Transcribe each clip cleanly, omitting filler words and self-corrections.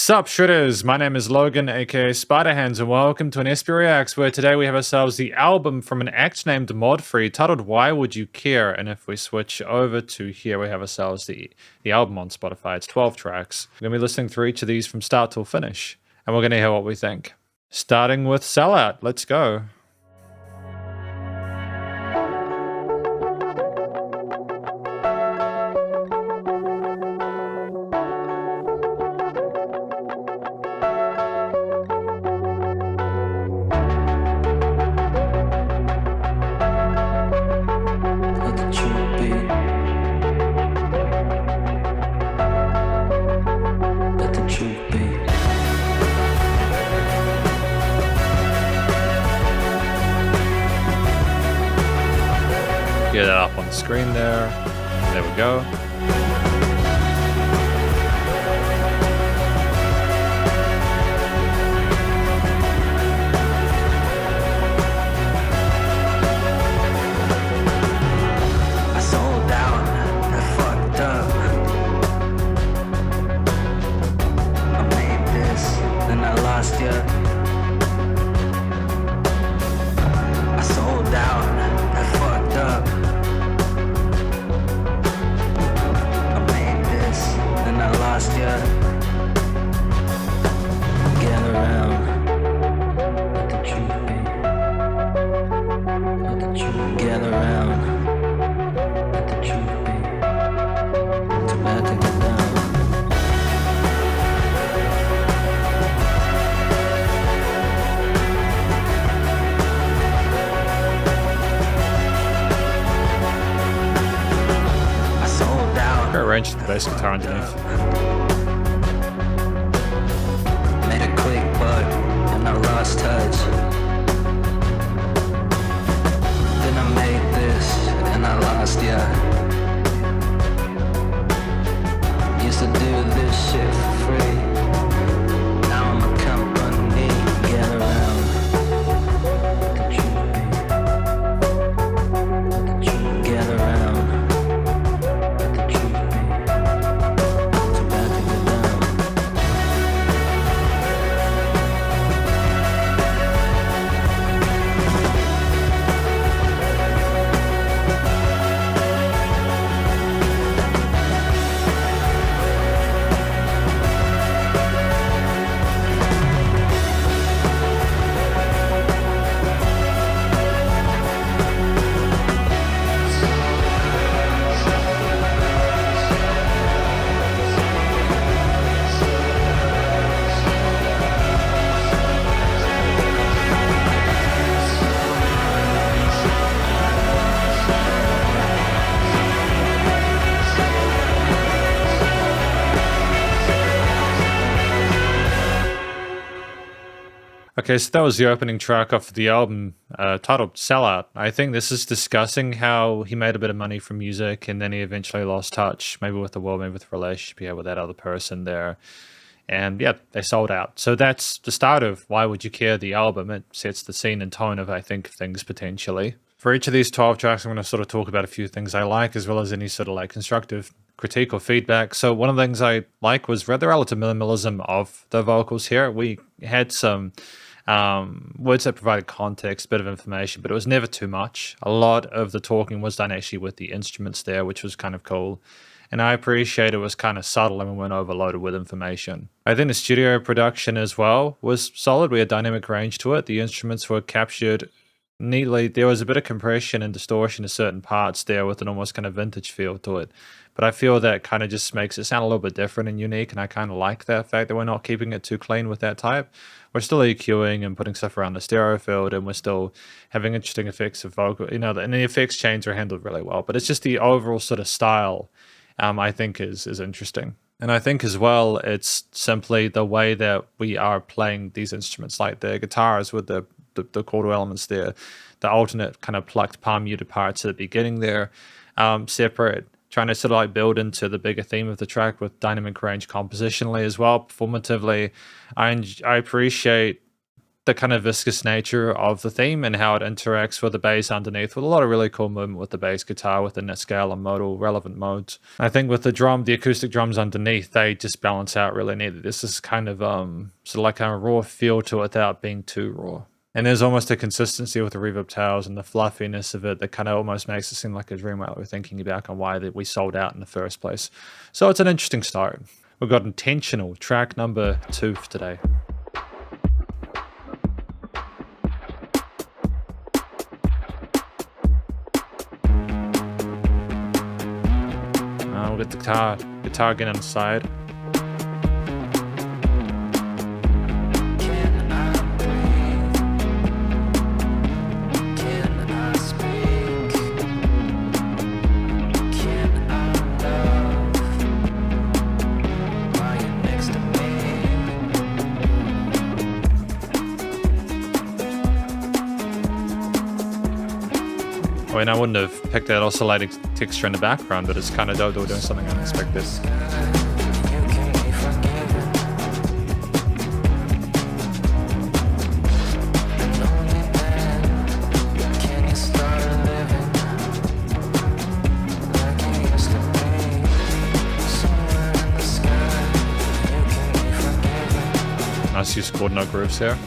Sup Shredders, my name is Logan aka Spiderhands and welcome to an SP Reacts where today we have ourselves the album from an act named Modfrey titled Why Would You Care? And if we switch over to here we have ourselves the album on Spotify. It's 12 tracks. We're going to be listening through each of these from start till finish and we're going to hear what we think. Starting with Sellout, let's go. Get that up on the screen there. There we go. I sold out, I fucked up. I made this, then I lost ya. I sold out, I fucked up. Yeah. Gather round, let the truth be. Let the truth gather round, let the truth be. It's about to go down. I sold out. Arranged the bass guitar underneath. Lost touch. Then I made this and I lost ya. Used to do this shit for free. Now I'm a company. Get around. Let the truth be. Let the truth get around. Let the truth be. It's about to go down. Okay, so that was the opening track off the album titled Sellout. I think this is discussing how he made a bit of money from music and then he eventually lost touch, maybe with the world, maybe with the relationship he had with that other person there. And yeah, they sold out. So that's the start of Why Would You Care, the album. It sets the scene and tone of, I think, things potentially. For each of these 12 tracks, I'm going to sort of talk about a few things I like as well as any sort of like constructive critique or feedback. So one of the things I like was the relative minimalism of the vocals here. We had some words that provided context, a bit of information, but it was never too much. A lot of the talking was done actually with the instruments there, which was kind of cool. And I appreciate it was kind of subtle and we weren't overloaded with information. I think the studio production as well was solid. We had dynamic range to it. The instruments were captured neatly. There was a bit of compression and distortion to certain parts there with an almost kind of vintage feel to it. But I feel that kind of just makes it sound a little bit different and unique, and I kind of like that fact that we're not keeping it too clean with that type. We're still EQing and putting stuff around the stereo field, and we're still having interesting effects of vocal, and the effects chains are handled really well. But it's just the overall sort of style, I think is interesting. And I think as well, it's simply the way that we are playing these instruments, like the guitars with the chordal elements there, the alternate kind of plucked palm muted parts at the beginning there, separate, trying to sort of like build into the bigger theme of the track with dynamic range compositionally as well, performatively. I appreciate the kind of viscous nature of the theme and how it interacts with the bass underneath, with a lot of really cool movement with the bass guitar within that scale and modal relevant modes. I think with the acoustic drums underneath, they just balance out really neatly. This is kind of sort of like a raw feel to it without being too raw. And there's almost a consistency with the reverb tails and the fluffiness of it that kind of almost makes it seem like a dream while we're thinking back on why that we sold out in the first place. So it's an interesting start. We've got Intentional, track number 2 for today. We'll get the guitar again on the side. I mean, I wouldn't have picked that oscillating texture in the background, but it's kind of dope that we're doing something unexpected. Nice use of chord note grooves here.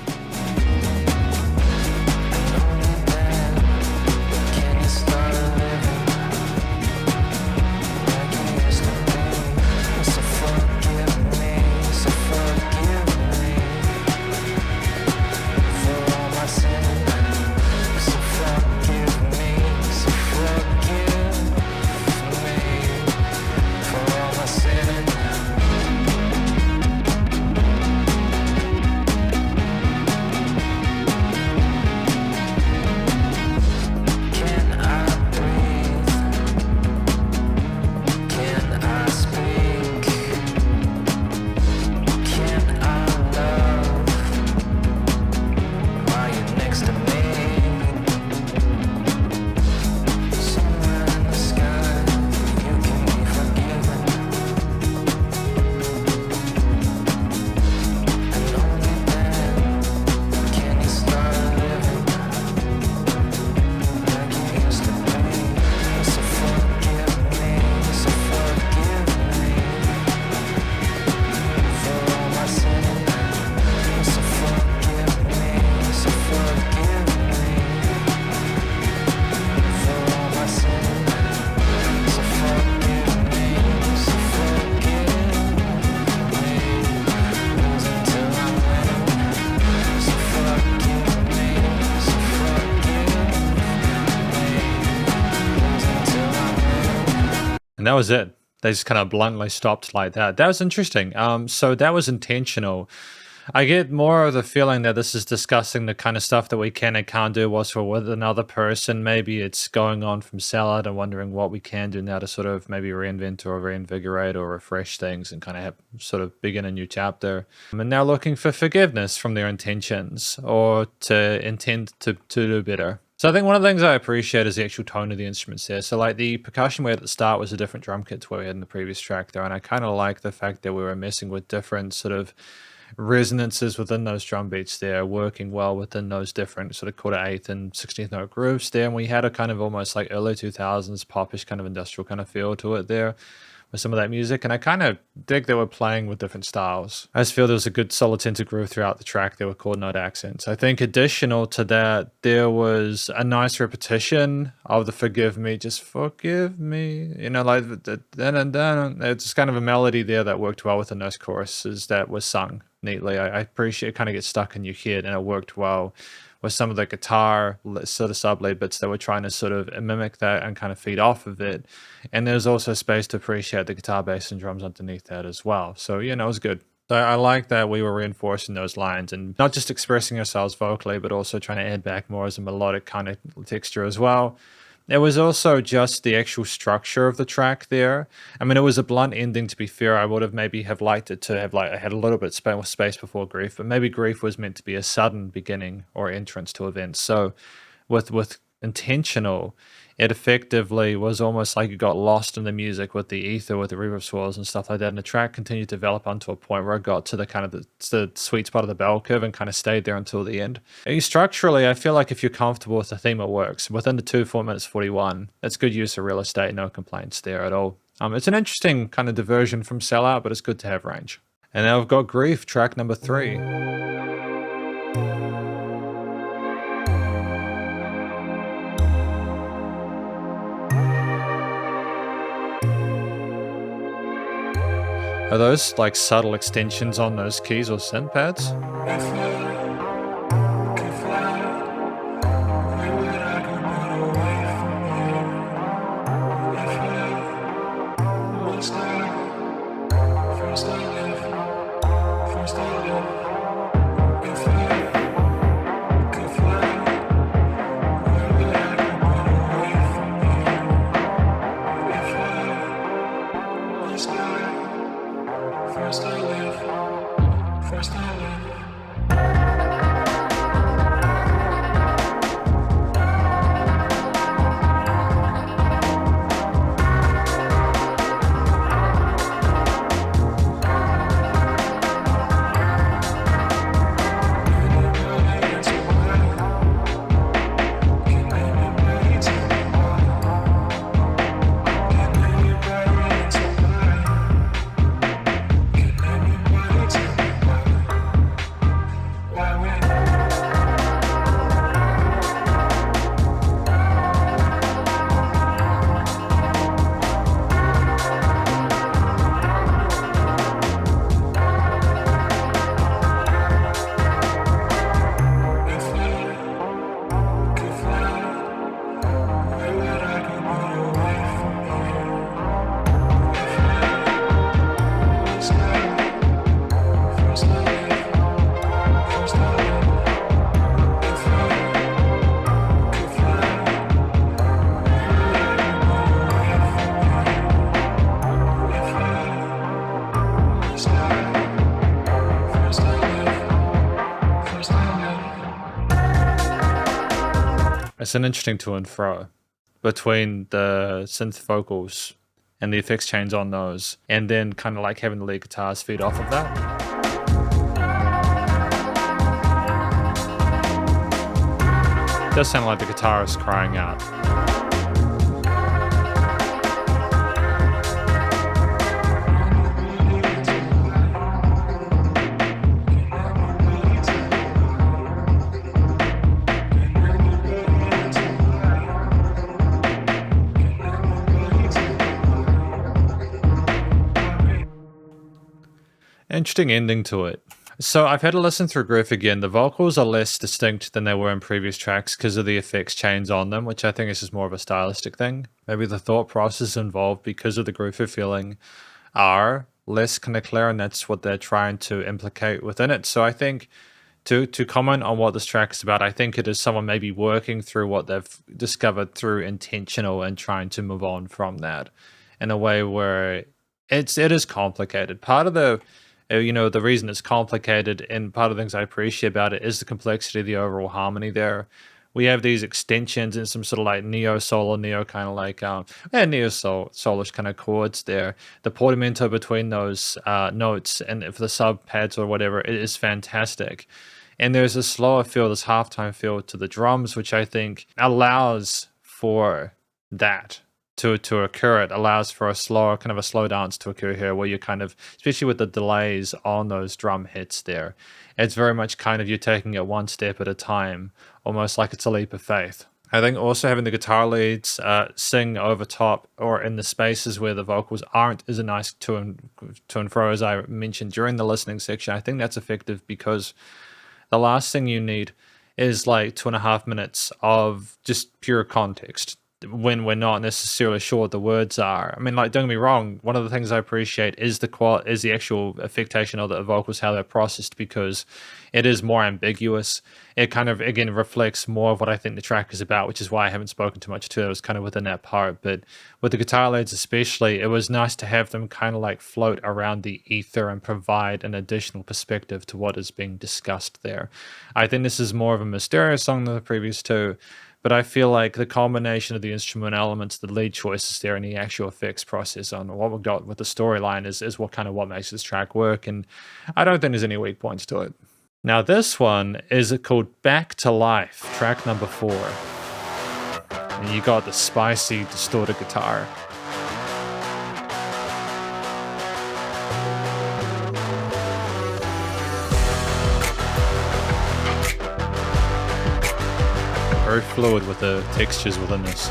And that was it. They just kind of bluntly stopped like that. That was interesting. So that was intentional. I get more of the feeling that this is discussing the kind of stuff that we can and can't do whilst we're with another person. Maybe it's going on from SELLOUT and wondering what we can do now to sort of maybe reinvent or reinvigorate or refresh things and kind of sort of begin a new chapter. And now looking for forgiveness from their intentions or to intend to do better. So I think one of the things I appreciate is the actual tone of the instruments there. So like the percussion we had at the start was a different drum kit to what we had in the previous track there. And I kind of like the fact that we were messing with different sort of resonances within those drum beats there, working well within those different sort of quarter, eighth and 16th note grooves there. And we had a kind of almost like early 2000s popish kind of industrial kind of feel to it there with some of that music. And I kind of dig that we're playing with different styles. I just feel there was a good solid sense of groove throughout the track. There were chord note accents. I think additional to that, there was a nice repetition of the forgive me, just forgive me, you know, like it's kind of a melody there that worked well within those choruses that was sung neatly. I appreciate it kind of gets stuck in your head, and it worked well with some of the guitar sort of sub-lead bits that were trying to sort of mimic that and kind of feed off of it. And there's also space to appreciate the guitar, bass, and drums underneath that as well. So, you know, it was good. So I like that we were reinforcing those lines and not just expressing ourselves vocally, but also trying to add back more as a melodic kind of texture as well. It was also just the actual structure of the track there. I mean, it was a blunt ending, to be fair. I would have maybe have liked it to have like had a little bit more space before grief, but maybe grief was meant to be a sudden beginning or entrance to events. So with intentional, it effectively was almost like it got lost in the music with the ether, with the reverb swirls and stuff like that. And the track continued to develop onto a point where it got to the kind of the sweet spot of the bell curve and kind of stayed there until the end. Structurally, I feel like if you're comfortable with the theme, it works. Within the 4 minutes 41, it's good use of real estate, no complaints there at all. It's an interesting kind of diversion from Sellout, but it's good to have range. And now we've got Grief, track number 3. Are those like subtle extensions on those keys or synth pads? It's an interesting to and fro between the synth vocals and the effects chains on those, and then kind of like having the lead guitars feed off of that. It does sound like the guitar is crying out. Interesting ending to it. So I've had to listen through Grief again. The vocals are less distinct than they were in previous tracks because of the effects chains on them, which I think is just more of a stylistic thing. Maybe the thought process involved because of the groover feeling are less kind of clear, and that's what they're trying to implicate within it. So I think to comment on what this track is about, I think it is someone maybe working through what they've discovered through intentional and trying to move on from that in a way where it is complicated. Part of the the reason it's complicated, and part of the things I appreciate about it, is the complexity of the overall harmony there. We have these extensions and some sort of like neo-soul or neo kind of like neo-soulish kind of chords there. The portamento between those notes and for the sub pads or whatever, it is fantastic. And there's a slower feel, this halftime feel to the drums, which I think allows for that to occur. It allows for a slower, kind of a slow dance to occur here, where you kind of, especially with the delays on those drum hits there, it's very much kind of you're taking it one step at a time, almost like it's a leap of faith. I think also having the guitar leads sing over top or in the spaces where the vocals aren't is a nice to and fro, as I mentioned during the listening section. I think that's effective because the last thing you need is like 2.5 minutes of just pure context when we're not necessarily sure what the words are. I mean, like, don't get me wrong, one of the things I appreciate is the actual affectation of the vocals, how they're processed, because it is more ambiguous. It kind of, again, reflects more of what I think the track is about, which is why I haven't spoken too much to it. It was kind of within that part. But with the guitar leads especially, it was nice to have them kind of like float around the ether and provide an additional perspective to what is being discussed there. I think this is more of a mysterious song than the previous two, but I feel like the combination of the instrument elements, the lead choices there, and the actual effects process on what we've got with the storyline is what makes this track work. And I don't think there's any weak points to it. Now this one is called Back to Life, track number 4. And you got the spicy, distorted guitar. Very fluid with the textures within this.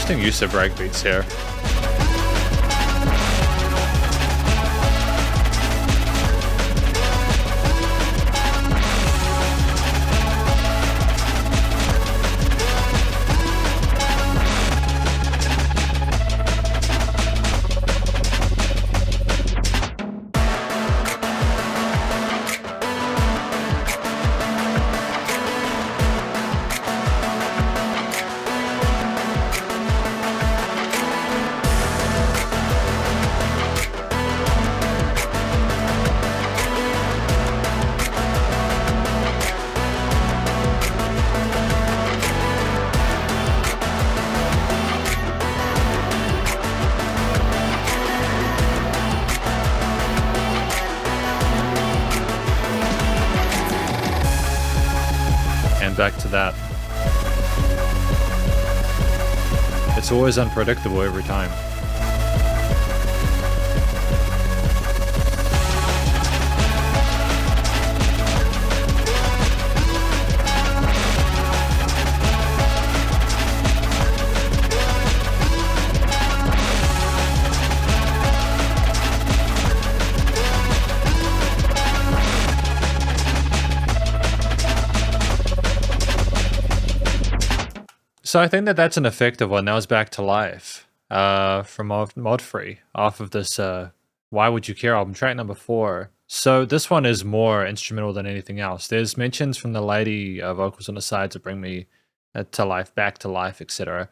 Interesting use of breakbeats here. Back to that. It's always unpredictable every time. So I think that that's an effective one. That was Back to Life from Modfrey off of this Why Would You Care album, track number 4. So this one is more instrumental than anything else. There's mentions from the lady vocals on the side to bring me to life, back to life, etc.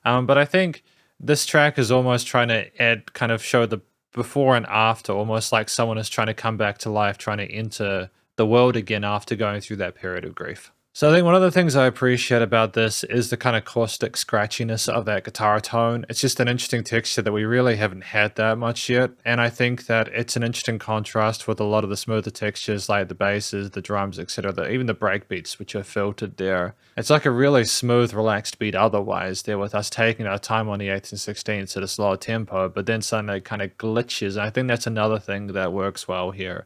But I think this track is almost trying to kind of show the before and after, almost like someone is trying to come back to life, trying to enter the world again after going through that period of grief. So I think one of the things I appreciate about this is the kind of caustic scratchiness of that guitar tone. It's just an interesting texture that we really haven't had that much yet. And I think that it's an interesting contrast with a lot of the smoother textures like the basses, the drums, etc. Even the breakbeats, which are filtered there. It's like a really smooth, relaxed beat otherwise there with us taking our time on the 8th and 16th at a slower tempo, but then suddenly it kind of glitches. And I think that's another thing that works well here,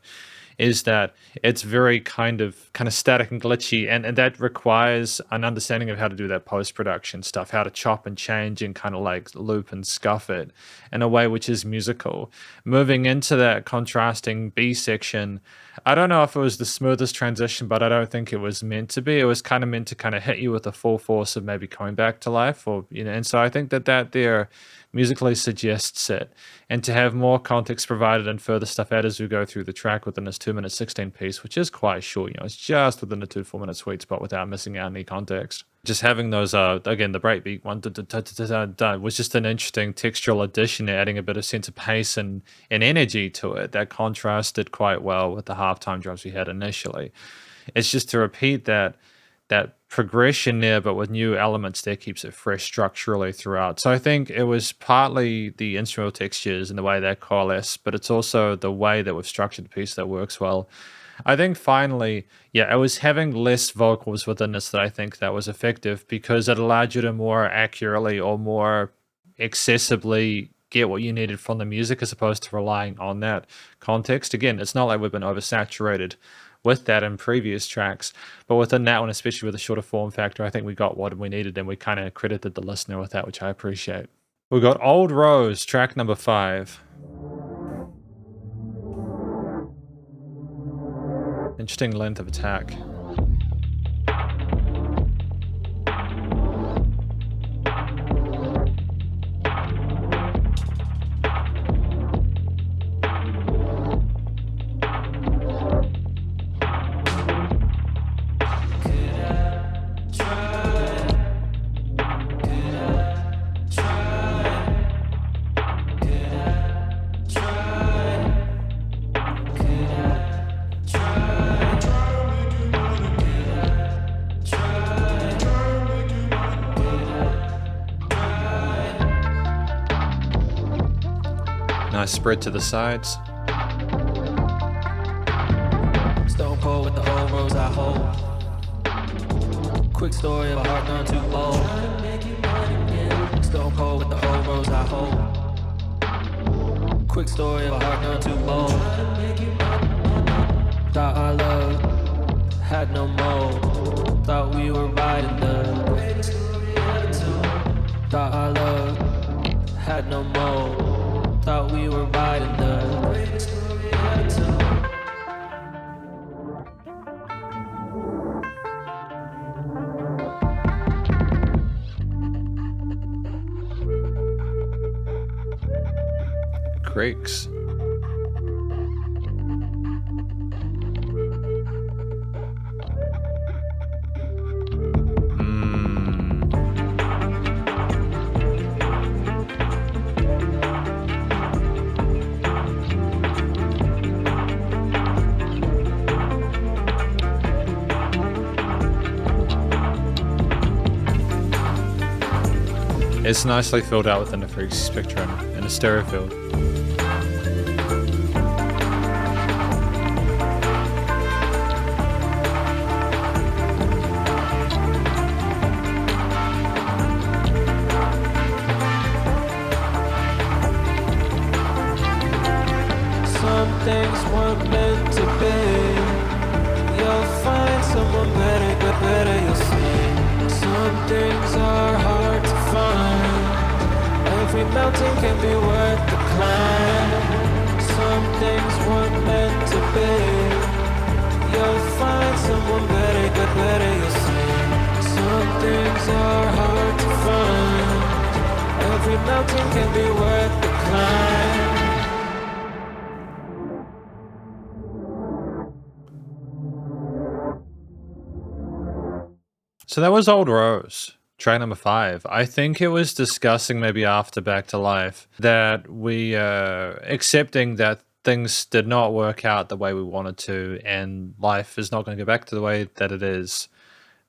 is that it's very kind of static and glitchy, and that requires an understanding of how to do that post-production stuff, how to chop and change and kind of like loop and scuff it in a way which is musical. Moving into that contrasting B section, I don't know if it was the smoothest transition, but I don't think it was meant to be. It was kind of meant to kind of hit you with the full force of maybe coming back to life, or and so I think that there musically suggests it. And to have more context provided and further stuff added as we go through the track within this 2-minute 16 piece, which is quite short, it's just within the 2-4 minute sweet spot without missing out any context. Just having those, again, the breakbeat one was just an interesting textural addition, adding a bit of sense of pace and energy to it that contrasted quite well with the halftime drums we had initially. It's just to repeat that progression there, but with new elements there, keeps it fresh structurally throughout. So I think it was partly the instrumental textures and the way they coalesce, but it's also the way that we've structured the piece that works well. I think finally, it was having less vocals within this that I think that was effective, because it allowed you to more accurately or more accessibly get what you needed from the music as opposed to relying on that context. Again, it's not like we've been oversaturated with that in previous tracks, but within that one, especially with the shorter form factor, I think we got what we needed, and we kind of credited the listener with that, which I appreciate. We got Old Rose, track number 5. Interesting length of attack. nice spread to the sides. Stone cold with the old rose I hold. Quick story of a heart gone too old. Stone cold with the old rose I hold. Quick story of a heart gone too old. Thought our love had no mold. Thought we were riding the greatest movie ever told. Thought our love had no mold. Thought we were riding the greatest movie ever told. Creeks. It's nicely filled out within the frequency spectrum in a stereo field. Some things weren't meant to be. You'll find someone better you'll see. Some things are hard to find. Every mountain can be worth the climb. Some things weren't meant to be. You'll find someone better you'll see. Some things are hard to find. Every mountain can be worth the climb. So that was Old Rose, track number 5. I think it was discussing maybe after Back to Life that we accepting that things did not work out the way we wanted to and life is not going to go back to the way that it is.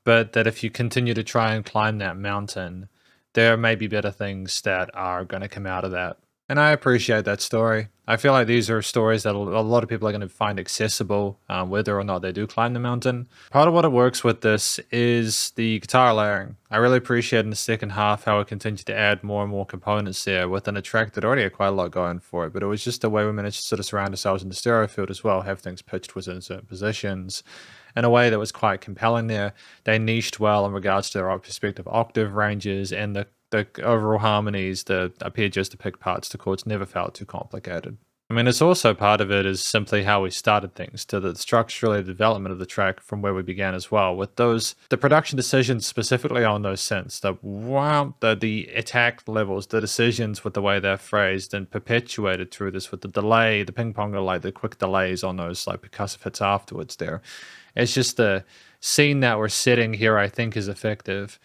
But that if you continue to try and climb that mountain, there may be better things that are going to come out of that. And I appreciate that story. I feel like these are stories that a lot of people are going to find accessible, whether or not they do climb the mountain. Part of what it works with this is the guitar layering. I really appreciate in the second half how it continued to add more and more components there within a track that already had quite a lot going for it. But it was just the way we managed to sort of surround ourselves in the stereo field as well, have things pitched within certain positions in a way that was quite compelling there. They niched well in regards to their respective octave ranges and the overall harmonies, the arpeggios to pick parts, the chords never felt too complicated. I mean, it's also part of it is simply how we started things, to the structurally development of the track from where we began as well, with the production decisions specifically on those synths, the attack levels, the decisions with the way they're phrased and perpetuated through this with the delay, the ping pong delay, the quick delays on those like percussive hits afterwards there. It's just the scene that we're setting here, I think, is effective.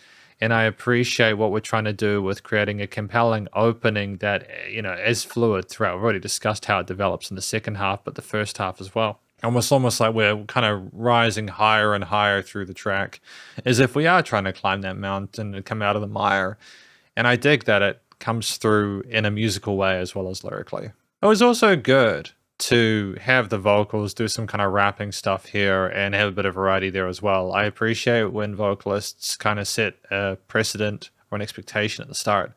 And I appreciate what we're trying to do with creating a compelling opening that, is fluid throughout. We've already discussed how it develops in the second half, but the first half as well. Almost like we're kind of rising higher and higher through the track, as if we are trying to climb that mountain and come out of the mire. And I dig that it comes through in a musical way as well as lyrically. It was also good to have the vocals do some kind of rapping stuff here and have a bit of variety there as well. I appreciate when vocalists kind of set a precedent or an expectation at the start,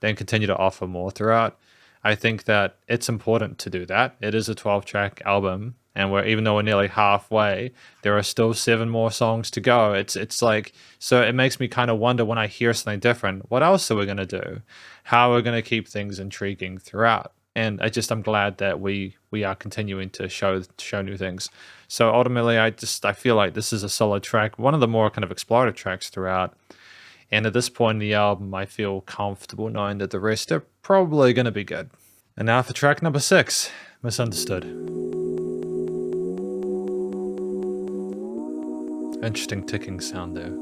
then continue to offer more throughout. I think that it's important to do that. It is a 12-track album, and even though we're nearly halfway, there are still 7 more songs to go. It's like, so it makes me kind of wonder when I hear something different, what else are we going to do? How are we going to keep things intriguing throughout? And I'm glad that we are continuing to show new things. So ultimately, I feel like this is a solid track, one of the more kind of explorative tracks throughout. And at this point in the album, I feel comfortable knowing that the rest are probably going to be good. And now for track number 6, Misunderstood. Interesting ticking sound there.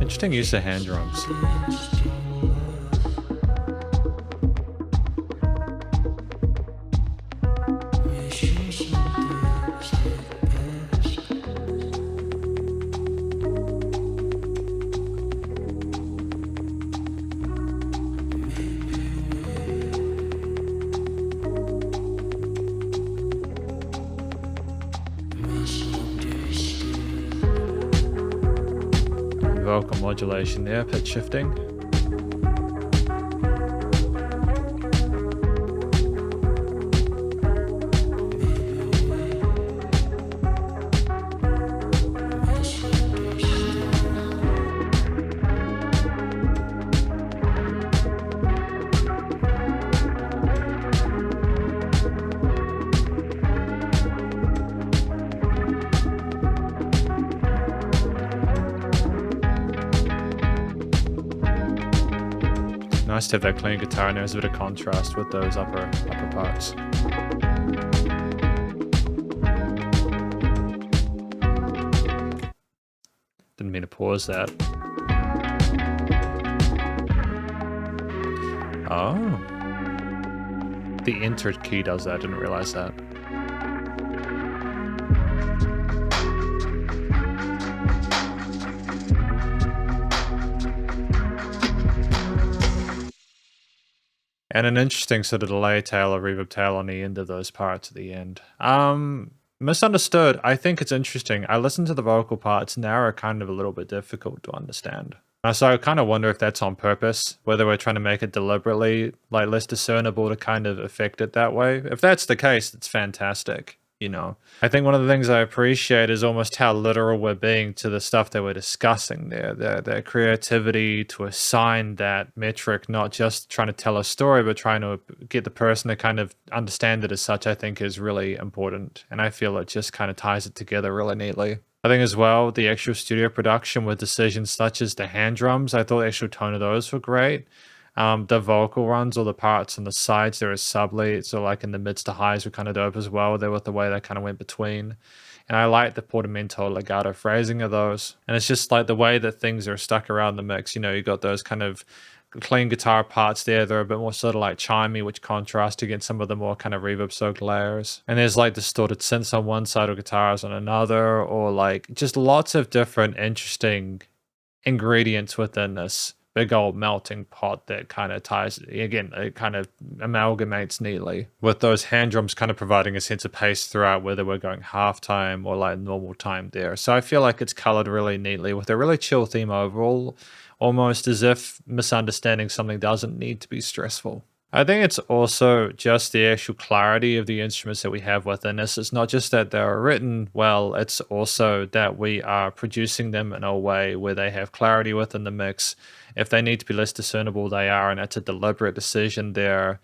Interesting use of hand drums. Vocal modulation there, pitch shifting. Nice to have that clean guitar and there's a bit of contrast with those upper parts. Didn't mean to pause that. Oh. The entered key does that, didn't realize that. And an interesting sort of delay tail or reverb tail on the end of those parts at the end. Misunderstood. I think it's interesting. I listened to the vocal parts and they are kind of a little bit difficult to understand. So I kind of wonder if that's on purpose, whether we're trying to make it deliberately like less discernible to kind of affect it that way. If that's the case, it's fantastic. You know, I think one of the things I appreciate is almost how literal we're being to the stuff that we're discussing there. Their creativity to assign that metric, not just trying to tell a story, but trying to get the person to kind of understand it as such, I think is really important. And I feel it just kind of ties it together really neatly. I think as well, the actual studio production with decisions such as the hand drums, I thought the actual tone of those were great. The vocal runs or the parts on the sides there as subleads, so like in the mids to highs were kind of dope as well. There with the way they kind of went between. And I like the portamento legato phrasing of those. And it's just like the way that things are stuck around the mix. You know, you got those kind of clean guitar parts there. They're a bit more sort of like chimey, which contrast against some of the more kind of reverb soaked layers. And there's like distorted synths on one side or guitars on another, or like just lots of different interesting ingredients within this big old melting pot that kind of ties, again, it kind of amalgamates neatly with those hand drums kind of providing a sense of pace throughout, whether we're going half time or like normal time there. So I feel like it's colored really neatly with a really chill theme overall, almost as if misunderstanding something doesn't need to be stressful. I think it's also just the actual clarity of the instruments that we have within this. It's not just that they're written well, it's also that we are producing them in a way where they have clarity within the mix. If they need to be less discernible, they are, and it's a deliberate decision there.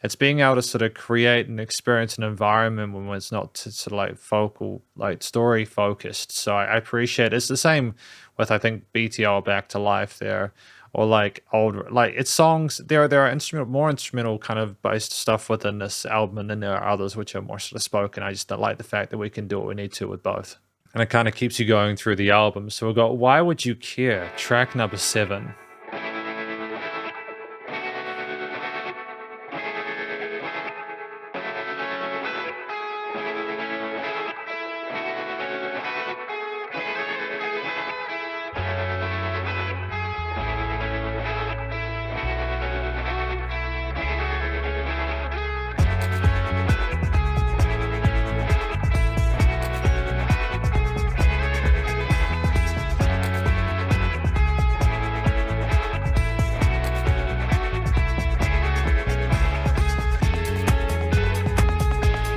It's being able to sort of create and experience an environment when it's not sort of like focal, like story focused. So I appreciate it. It's the same with, I think, BTO Back to Life there. Or like older, like it's songs. There are more instrumental kind of based stuff within this album, and then there are others which are more sort of spoken. I just don't like the fact that we can do what we need to with both, and it kind of keeps you going through the album. So we've got "Why Would You Care," track number 7.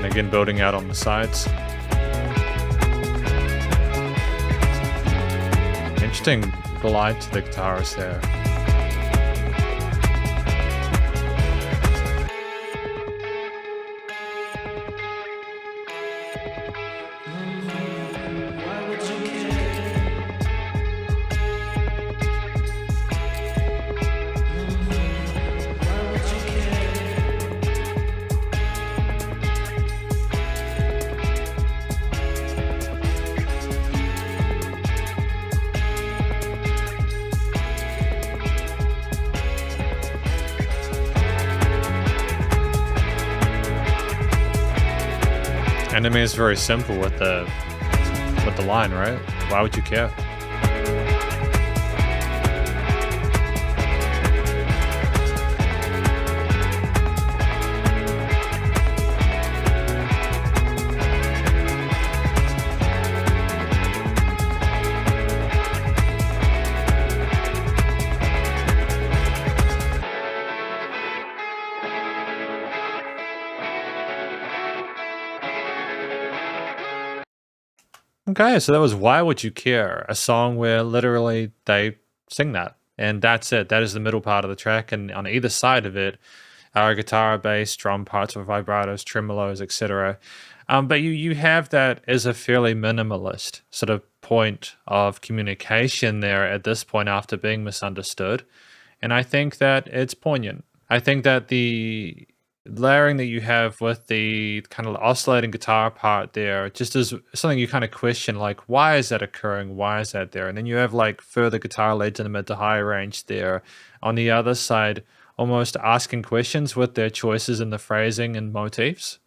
Again, building out on the sides. Interesting glide to the guitars there. And I mean, it's very simple with the line, right? Why would you care? Okay, so that was Why Would You Care? A song where literally they sing that. And that's it. That is the middle part of the track. And on either side of it are guitar, bass, drum parts with vibratos, tremolos, etc. But you have that as a fairly minimalist sort of point of communication there at this point after being misunderstood. And I think that it's poignant. I think that the layering that you have with the kind of oscillating guitar part there just is something you kind of question, like, why is that occurring? Why is that there? And then you have like further guitar leads in the mid to high range there on the other side, almost asking questions with their choices in the phrasing and motifs.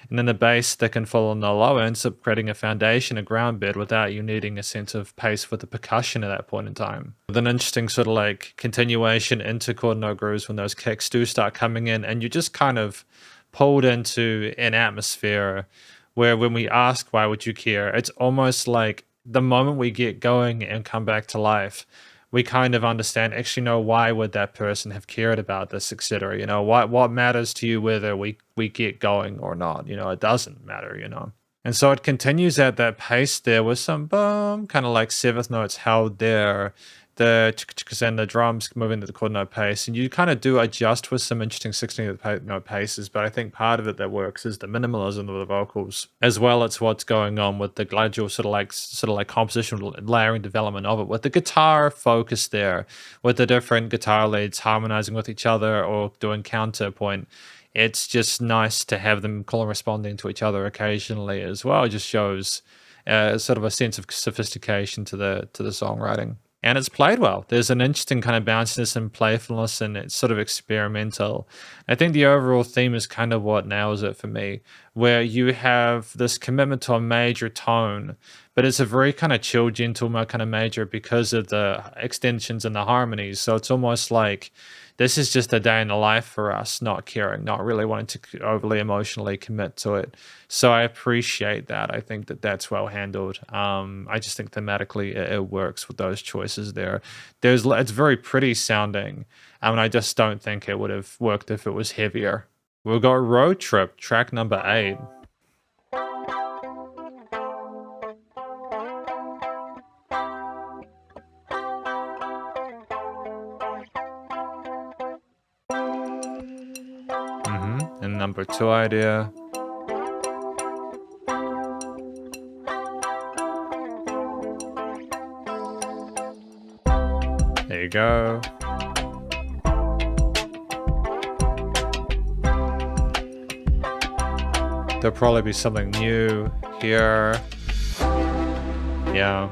And then the bass that can fall on the low end, so creating a foundation, a ground bed, without you needing a sense of pace with the percussion at that point in time. With an interesting sort of like continuation into chord note grooves when those kicks do start coming in, and you're just kind of pulled into an atmosphere where when we ask, why would you care? It's almost like the moment we get going and come back to life, we kind of understand, actually, no, why would that person have cared about this, etc. You know, what matters to you whether we get going or not? You know, it doesn't matter, you know. And so it continues at that pace there with some boom, kind of like seventh notes held there, the and the drums moving at the chord note pace, and you kind of do adjust with some interesting 16th note paces. But I think part of it that works is the minimalism of the vocals, as well as what's going on with the gradual sort of like compositional layering development of it, with the guitar focus there, with the different guitar leads harmonizing with each other or doing counterpoint. It's just nice to have them corresponding to each other occasionally as well. It just shows sort of a sense of sophistication to the songwriting. And it's played well. There's an interesting kind of bounciness and playfulness, and it's sort of experimental. I think the overall theme is kind of what nails it for me, where you have this commitment to a major tone, but it's a very kind of chill, gentle kind of major because of the extensions and the harmonies. So it's almost like this is just a day in the life for us, not caring, not really wanting to overly emotionally commit to it. So I appreciate that. I think that that's well handled. I just think thematically it works with those choices there. It's very pretty sounding, and I just don't think it would have worked if it was heavier. We've got Road Trip, track number 8. And number 2 idea. There you go. There'll probably be something new here. Yeah.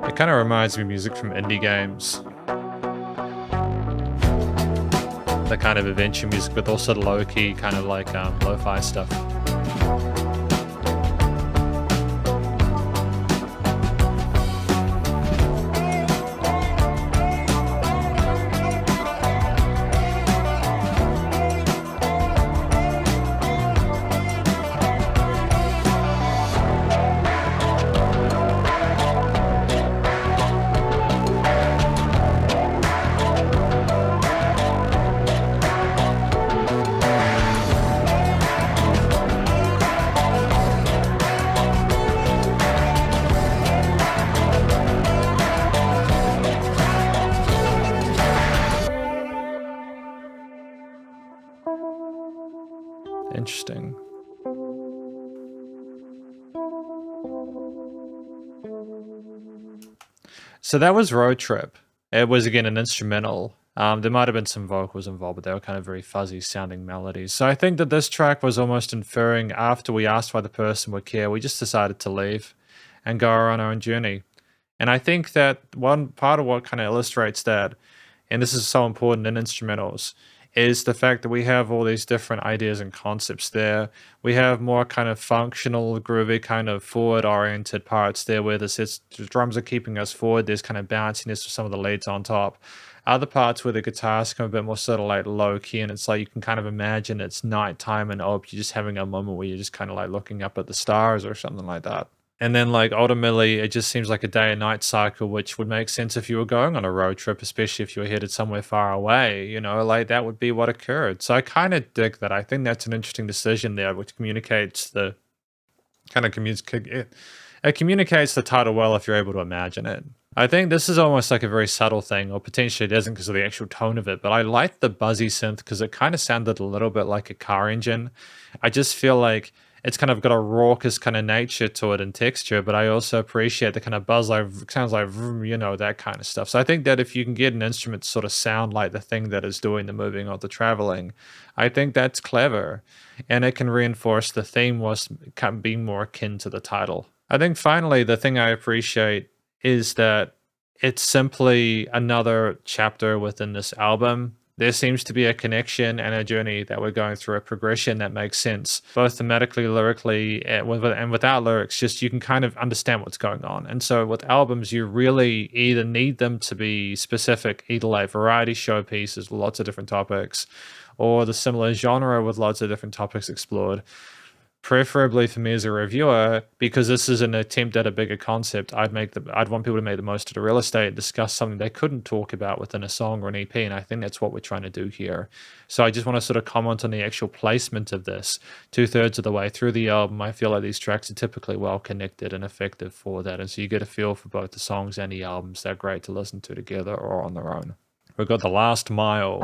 It kind of reminds me of music from indie games. The kind of adventure music, but also the low-key, kind of like lo-fi stuff. Interesting. So that was Road Trip. It was again an instrumental. There might have been some vocals involved, but they were kind of very fuzzy sounding melodies. So I think that this track was almost inferring after we asked why the person would care, we just decided to leave and go on our own journey. And I think that one part of what kind of illustrates that, and this is so important in instrumentals, is the fact that we have all these different ideas and concepts there. We have more kind of functional, groovy, kind of forward-oriented parts there where the drums are keeping us forward. There's kind of bounciness with some of the leads on top. Other parts where the guitars come a bit more sort of like low key, and it's like you can kind of imagine it's nighttime and you're just having a moment where you're just kind of like looking up at the stars or something like that. And then, like, ultimately, it just seems like a day and night cycle, which would make sense if you were going on a road trip, especially if you were headed somewhere far away, like that would be what occurred. So I kind of dig that. I think that's an interesting decision there, which communicates the kind of it communicates the title well if you're able to imagine it. I think this is almost like a very subtle thing, or potentially it isn't because of the actual tone of it, but I like the buzzy synth because it kind of sounded a little bit like a car engine. I just feel like it's kind of got a raucous kind of nature to it and texture, but I also appreciate the kind of buzz, like sounds like vroom, that kind of stuff. So I think that if you can get an instrument to sort of sound like the thing that is doing the moving or the traveling, I think that's clever, and it can reinforce the theme was being more akin to the title. I think finally the thing I appreciate is that it's simply another chapter within this album. There seems to be a connection and a journey that we're going through, a progression that makes sense, both thematically, lyrically, and without lyrics. Just you can kind of understand what's going on. And so with albums, you really either need them to be specific, either like variety show pieces with lots of different topics, or the similar genre with lots of different topics explored. Preferably for me as a reviewer, because this is an attempt at a bigger concept, I'd want people to make the most of the real estate, discuss something they couldn't talk about within a song or an EP, and I think that's what we're trying to do here. So I just want to sort of comment on the actual placement of this. 2/3 of the way through the album, I feel like these tracks are typically well connected and effective for that, and so you get a feel for both the songs and the albums. They're great to listen to together or on their own. We've got The Last Mile,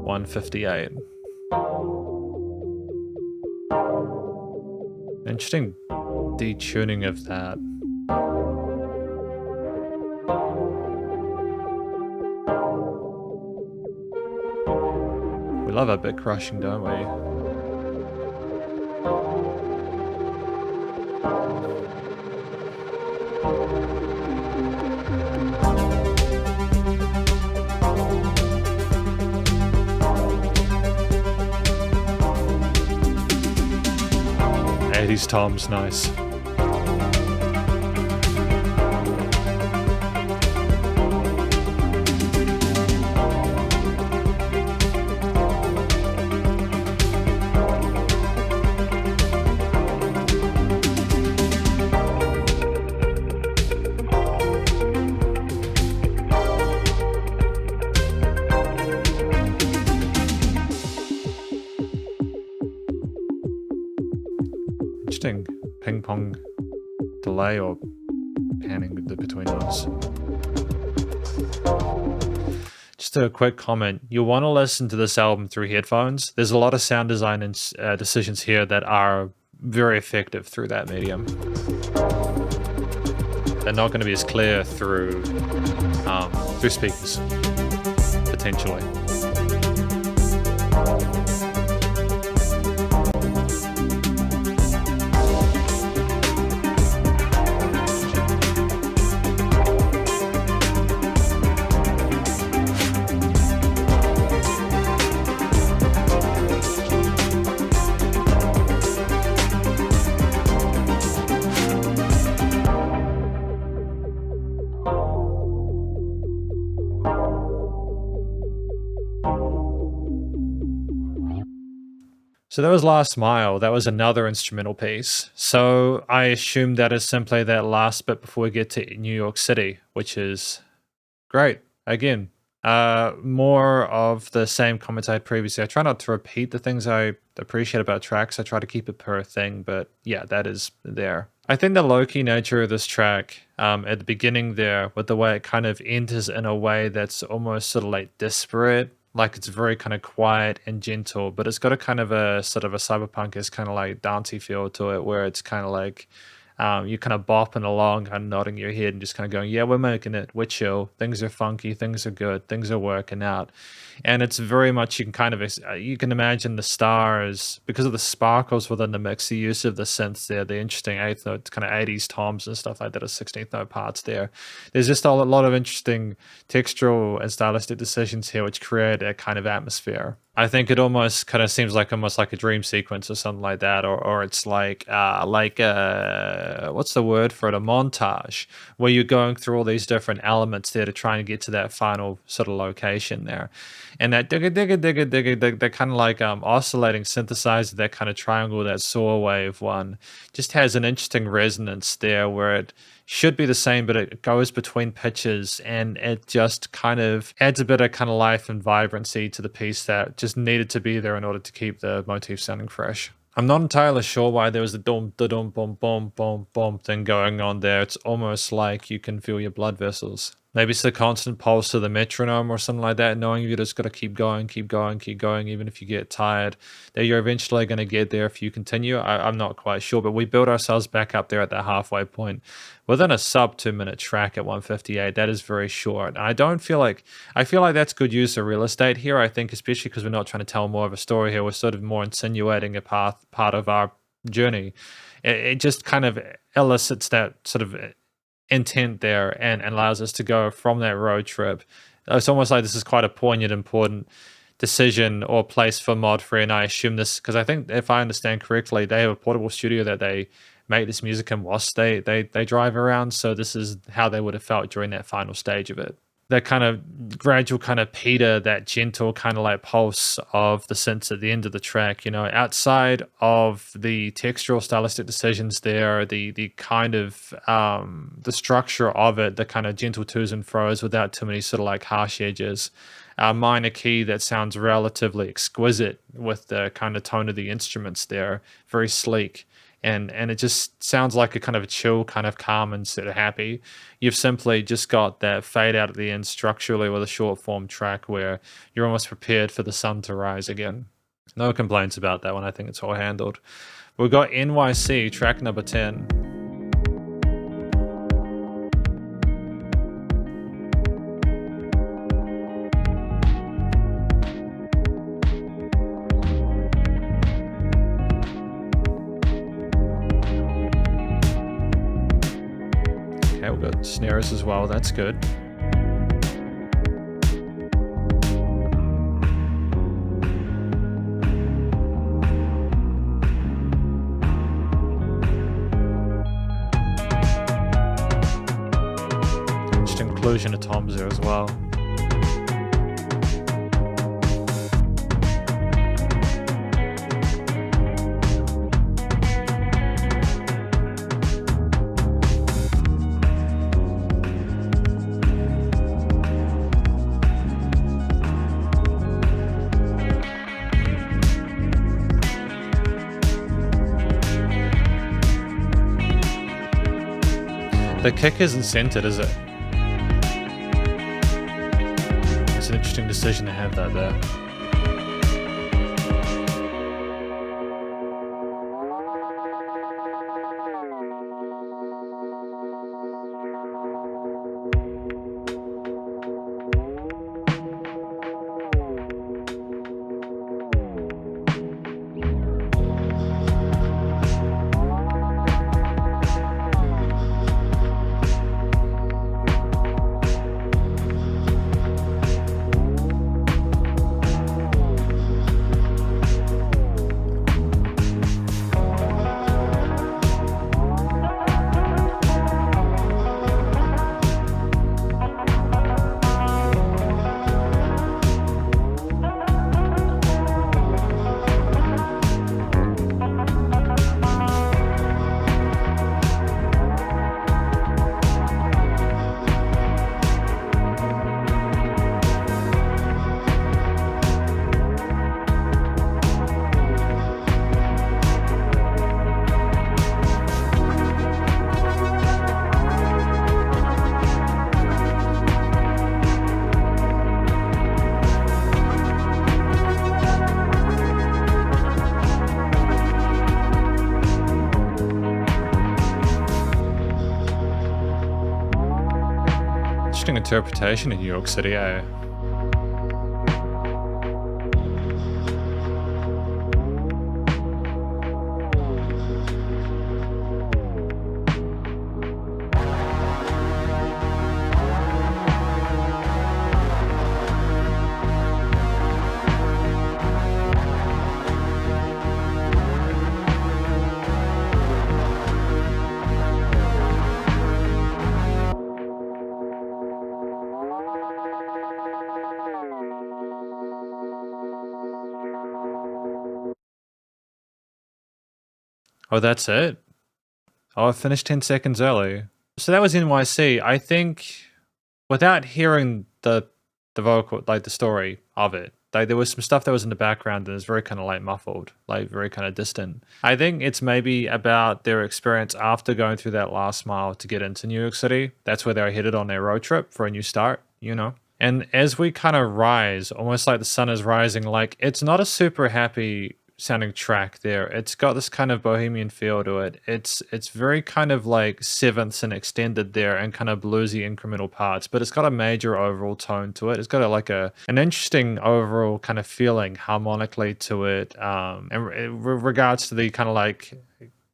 158. Interesting detuning of that. We love a bit crushing, don't we? These toms, nice. Interesting ping pong delay or panning between those. Just a quick comment. You'll want to listen to this album through headphones. There's a lot of sound design and decisions here that are very effective through that medium. They're not going to be as clear through speakers, potentially. So that was Last Mile. That was another instrumental piece. So I assume that is simply that last bit before we get to New York City, which is great. Again, more of the same comments I had previously. I try not to repeat the things I appreciate about tracks. I try to keep it per thing, but yeah, that is there. I think the low-key nature of this track at the beginning there, with the way it kind of enters in a way that's almost sort of like disparate, Like it's very kind of quiet and gentle, but it's got a kind of a sort of a cyberpunk is kind of like dancey feel to it, where it's kind of like you're kind of bopping along, kind of nodding your head and just kind of going, yeah, we're making it, we're chill, things are funky, things are good, things are working out. And it's very much, you can kind of you can imagine the stars because of the sparkles within the mix, the use of the synths there, the interesting eighth note kind of 80s toms and stuff like that, or 16th note parts there. There's just a lot of interesting textural and stylistic decisions here which create a kind of atmosphere. I think it almost kind of seems like almost like a dream sequence or something like that, or it's like what's the word for it? A montage where you're going through all these different elements there to try and get to that final sort of location there. And that digga digga digga digga digga, that kind of like oscillating synthesizer, that kind of triangle, that saw wave one, just has an interesting resonance there where it should be the same, but it goes between pitches and it just kind of adds a bit of kind of life and vibrancy to the piece that just needed to be there in order to keep the motif sounding fresh. I'm not entirely sure why there was the dum da dum bum bum bum bum thing going on there. It's almost like you can feel your blood vessels. Maybe it's the constant pulse of the metronome or something like that, knowing you just got to keep going, keep going, keep going, even if you get tired, that you're eventually going to get there if you continue. I'm not quite sure, but we built ourselves back up there at the halfway point within a sub 2 minute track at 158. That is very short. And I feel like that's good use of real estate here. I think, especially because we're not trying to tell more of a story here, we're sort of more insinuating a part of our journey. It just kind of elicits that sort of intent there and allows us to go from that road trip. It's almost like this is quite a poignant, important decision or place for Modfrey, and I assume this because I think, if I understand correctly, they have a portable studio that they make this music in whilst they drive around, so this is how they would have felt during that final stage of it. That kind of gradual kind of peter, that gentle kind of like pulse of the synths at the end of the track, you know, outside of the textural stylistic decisions there, the kind of the structure of it, the kind of gentle twos and fros without too many sort of like harsh edges. A minor key that sounds relatively exquisite with the kind of tone of the instruments there, very sleek. And it just sounds like a kind of a chill, kind of calm and sort of happy. You've simply just got that fade out at the end structurally with a short form track where you're almost prepared for the sun to rise again. No complaints about that one. I think it's all handled. We've got NYC, track number 10. We've got snares as well, that's good. Just inclusion of toms there as well. The kick isn't centered, is it? It's an interesting decision to have that there. interpretation in New York City, eh? Oh, that's it? Oh, I finished 10 seconds early. So that was NYC. I think without hearing the vocal, like the story of it, like there was some stuff that was in the background and it's very kind of like muffled, like very kind of distant. I think it's maybe about their experience after going through that last mile to get into New York City. That's where they were headed on their road trip for a new start, you know? And as we kind of rise, almost like the sun is rising, like it's not a super happy sounding track there. It's got this kind of bohemian feel to it. It's very kind of like sevenths and extended there and kind of bluesy incremental parts, but it's got a major overall tone to it. It's got an interesting overall kind of feeling harmonically to it. In regards to the kind of like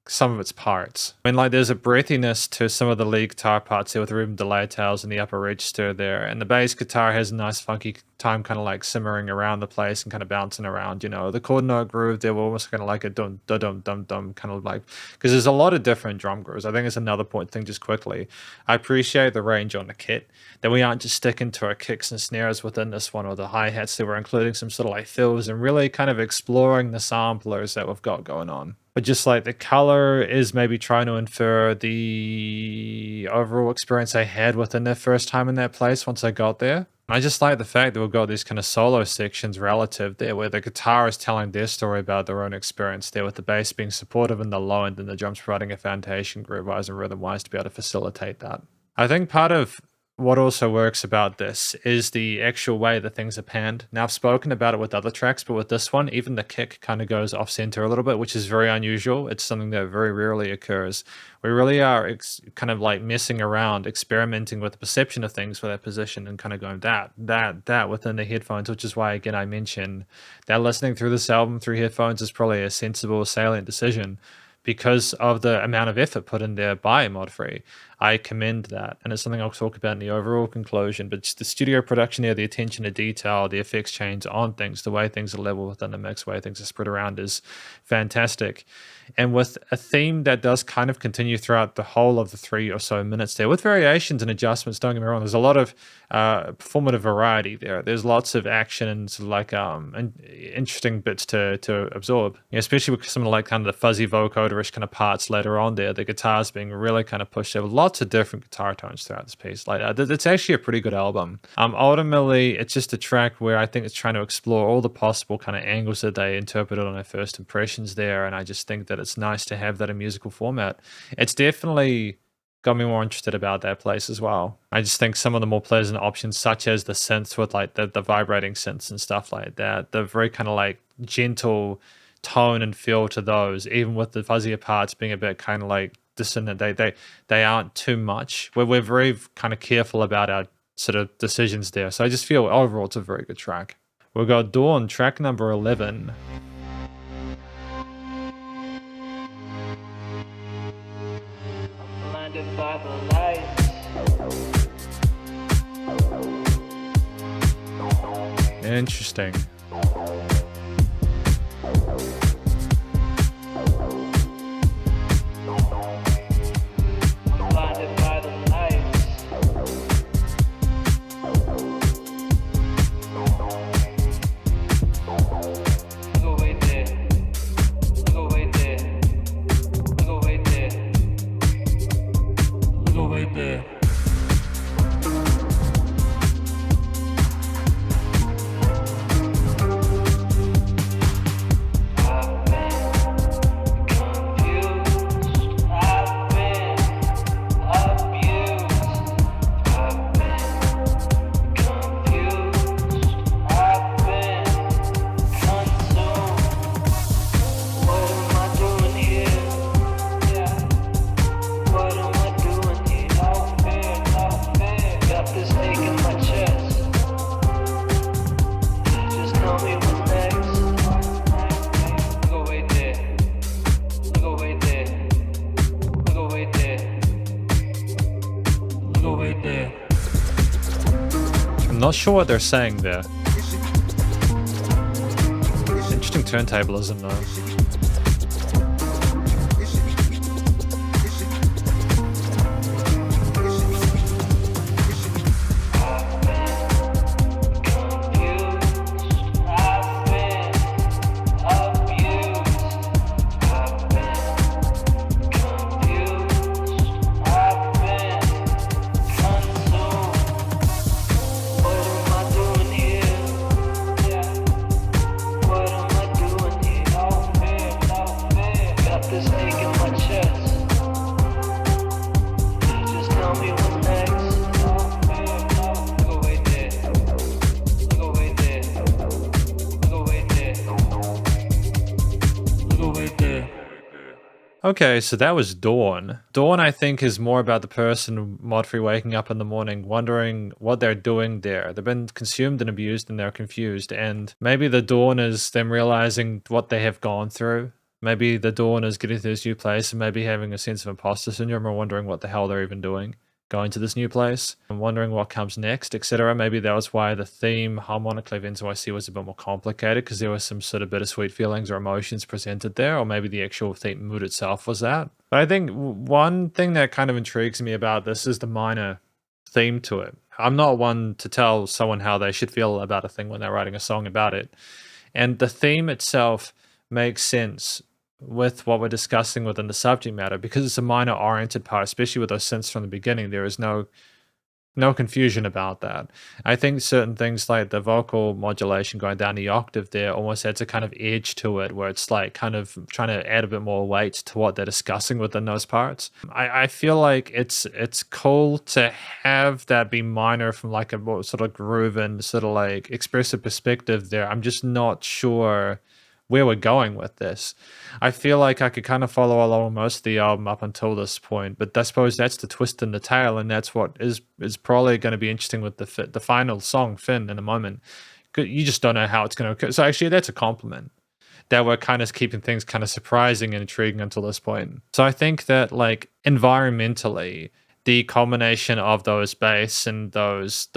some of its parts. I mean, like there's a breathiness to some of the lead guitar parts there with the rhythm delay tails and the upper register there, and the bass guitar has a nice funky time kind of like simmering around the place and kind of bouncing around, you know. The chord note groove there were almost kind of like a dum dum dum dum dum kind of like, because there's a lot of different drum grooves. I think it's another point thing just quickly. I appreciate the range on the kit, that we aren't just sticking to our kicks and snares within this one or the hi-hats, that we're including some sort of like fills and really kind of exploring the samplers that we've got going on. But just like the color is maybe trying to infer the overall experience I had within the first time in that place once I got there. I just like the fact that we've got these kind of solo sections relative there where the guitar is telling their story about their own experience there, with the bass being supportive in the low end and the drums providing a foundation groove-wise and rhythm-wise to be able to facilitate that. I think part of what also works about this is the actual way that things are panned. Now, I've spoken about it with other tracks, but with this one, even the kick kind of goes off center a little bit, which is very unusual. It's something that very rarely occurs. We really are kind of like messing around, experimenting with the perception of things for that position and kind of going that within the headphones, which is why, again, I mentioned that listening through this album through headphones is probably a sensible, salient decision, because of the amount of effort put in there by Modfrey. I commend that, and it's something I'll talk about in the overall conclusion, but just the studio production there, the attention to detail, the effects change on things, the way things are leveled within the mix, the way things are spread around is fantastic. And with a theme that does kind of continue throughout the whole of the 3 or so minutes there, with variations and adjustments, don't get me wrong, there's a lot of performative variety there. There's lots of action and sort of like interesting bits to absorb, especially with some of like kind of the fuzzy vocoder-ish kind of parts later on there, the guitars being really kind of pushed over. Lots of different guitar tones throughout this piece. Like it's actually a pretty good album. Ultimately, it's just a track where I think it's trying to explore all the possible kind of angles that they interpreted on their first impressions there, and I just think that it's nice to have that in musical format. It's definitely got me more interested about that place as well. I just think some of the more pleasant options, such as the synths with like the vibrating synths and stuff like that, the very kind of like gentle tone and feel to those, even with the fuzzier parts being a bit kind of like dissonant, they aren't too much. We're very kind of careful about our sort of decisions there. So I just feel overall it's a very good track. We've got Dawn, track number 11. Blinded by the lights. Interesting. Blinded by the lights. Go wait there. Go wait there. Go wait there. Go wait there. not sure what they're saying there. Interesting turntablism though. Okay, so that was Dawn. Dawn, I think, is more about the person, Modfrey, waking up in the morning, wondering what they're doing there. They've been consumed and abused and they're confused. And maybe the Dawn is them realizing what they have gone through. Maybe the Dawn is getting to this new place and maybe having a sense of imposter syndrome or wondering what the hell they're even doing going to this new place and wondering what comes next, etc. Maybe that was why the theme harmonically of NYC was a bit more complicated, because there were some sort of bittersweet feelings or emotions presented there, or maybe the actual theme mood itself was that. But I think one thing that kind of intrigues me about this is the minor theme to it. I'm not one to tell someone how they should feel about a thing when they're writing a song about it. And the theme itself makes sense with what we're discussing within the subject matter, because it's a minor oriented part, especially with those synths from the beginning. There is no confusion about that. I think certain things like the vocal modulation going down the octave there almost adds a kind of edge to it, where it's like kind of trying to add a bit more weight to what they're discussing within those parts. I feel like it's cool to have that be minor from like a more sort of groove and sort of like expressive perspective there. I'm just not sure where we're going with this. I feel like I could kind of follow along most of the album up until this point, but I suppose that's the twist in the tail, and that's what is probably going to be interesting with the final song, Finn, in a moment. You just don't know how it's going to occur. So actually, that's a compliment that we're kind of keeping things kind of surprising and intriguing until this point. So I think that like environmentally, the combination of those bass and those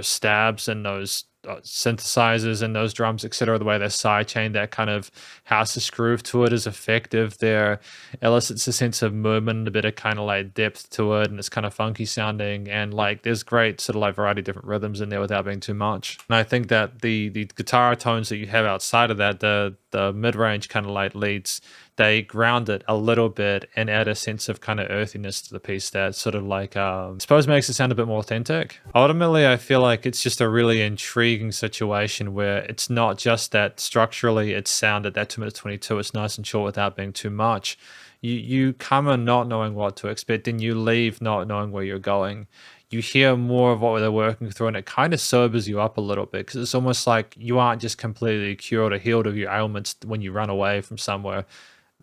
stabs and those synthesizers and those drums, etc., the way they're sidechained, that kind of house groove to it is effective there. Elicits a sense of movement, a bit of kind of like depth to it, and it's kind of funky sounding, and like there's great sort of like variety of different rhythms in there without being too much. And I think that the guitar tones that you have outside of that, the mid-range kind of like leads, they ground it a little bit and add a sense of kind of earthiness to the piece that sort of like, I suppose makes it sound a bit more authentic. Ultimately, I feel like it's just a really intriguing situation where it's not just that structurally it's sound at that 2 minutes 22, it's nice and short without being too much. You come in not knowing what to expect, and you leave not knowing where you're going. You hear more of what they're working through, and it kind of sobers you up a little bit, because it's almost like you aren't just completely cured or healed of your ailments when you run away from somewhere.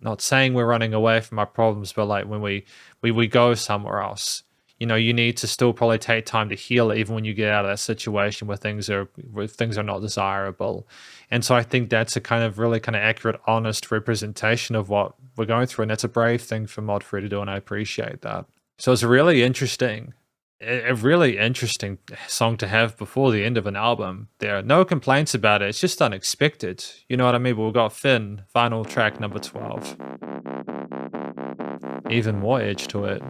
Not saying we're running away from our problems, but like when we go somewhere else, you know, you need to still probably take time to heal, even when you get out of that situation where things are not desirable. And so I think that's a kind of really kind of accurate, honest representation of what we're going through, and that's a brave thing for Modfrey to do, and I appreciate that. So it's a really interesting song to have before the end of an album. There are no complaints about it. It's just unexpected. You know what I mean? But we've got Finn, final track number 12. Even more edge to it.